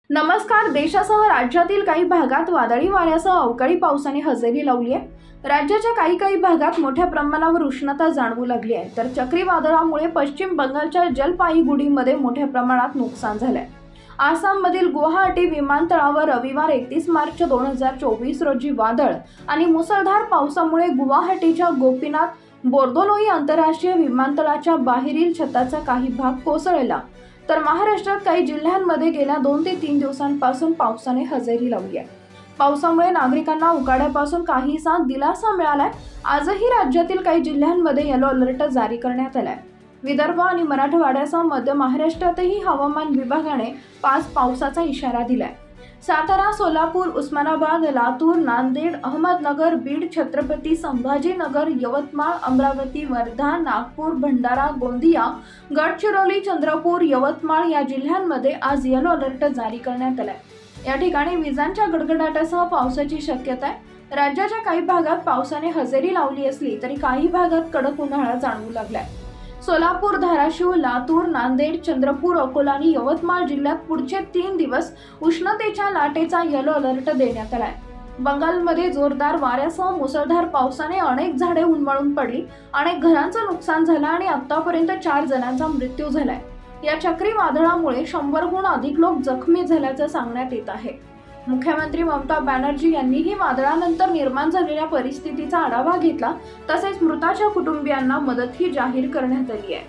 नमस्कार. देशासह राज्यातील काही भागात वादळी वाऱ्यासह अवकाळी पावसाने हजेरी लावली आहे. राज्याच्या काही भागात मोठ्या प्रमाणावर उष्णता जाणवू लागली आहे, तर चक्रीवादळामुळे पश्चिम बंगालच्या जलपाईगुडीमध्ये मोठ्या प्रमाणात नुकसान झाले आहे. आसाममधील गुवाहाटी विमानतळावर रविवार 31 मार्च 2024 रोजी वादळ आणि मुसळधार पावसामुळे गुवाहाटीच्या गोपीनाथ बोरदोलोई आंतरराष्ट्रीय विमानतळाच्या बाहेरील छताचा काही भाग कोसळला. तर महाराष्ट्रात काही जिल्ह्यांमध्ये गेल्या 2 ते 3 दिवसांपासून पावसाने हजेरी लावली आहे. पावसामुळे नागरिकांना उकाड्यापासून काहीसा दिलासा मिळालाय. आजही राज्यातील काही जिल्ह्यांमध्ये येलो अलर्ट जारी करण्यात आलाय. विदर्भ आणि मराठवाड्यासह मध्य महाराष्ट्रातही हवामान विभागाने 5 पावसाचा इशारा दिलाय. सातारा, सोलापूर, उस्मानाबाद, लातूर, नांदेड, अहमदनगर, बीड, छत्रपती संभाजीनगर, यवतमाळ, अमरावती, वर्धा, नागपूर, भंडारा, गोंदिया, गडचिरोली, चंद्रपूर, यवतमाळ या जिल्ह्यांमध्ये आज येलो अलर्ट जारी करण्यात आलाय. या ठिकाणी विजांच्या गडगडाटासह पावसाची शक्यता आहे. राज्याच्या काही भागात पावसाने हजेरी लावली असली तरी काही भागात कडक उन्हाळा जाणवू लागलाय. सोलापूर, धाराशिव, लातूर, नांदेड, चंद्रपूर, अकोला आणि यवतमाळ जिल्ह्यात पुढचे 3 दिवस उष्णतेच्या लाटेचा येलो अलर्ट देण्यात आलाय. बंगालमध्ये जोरदार वाऱ्यासह मुसळधार पावसाने अनेक झाडे उन्मळून पडली, अनेक घरांचं नुकसान झालं आणि आतापर्यंत 4 जणांचा मृत्यू झालाय. या चक्रीवादळामुळे 100हून अधिक लोक जखमी झाल्याचं सांगण्यात येत आहे. मुख्यमंत्री ममता बॅनर्जी यांनीही वादळानंतर निर्माण झालेल्या परिस्थितीचा आढावा घेतला. तसेच मृताच्या कुटुंबियांना मदतही जाहीर करण्यात आली आहे.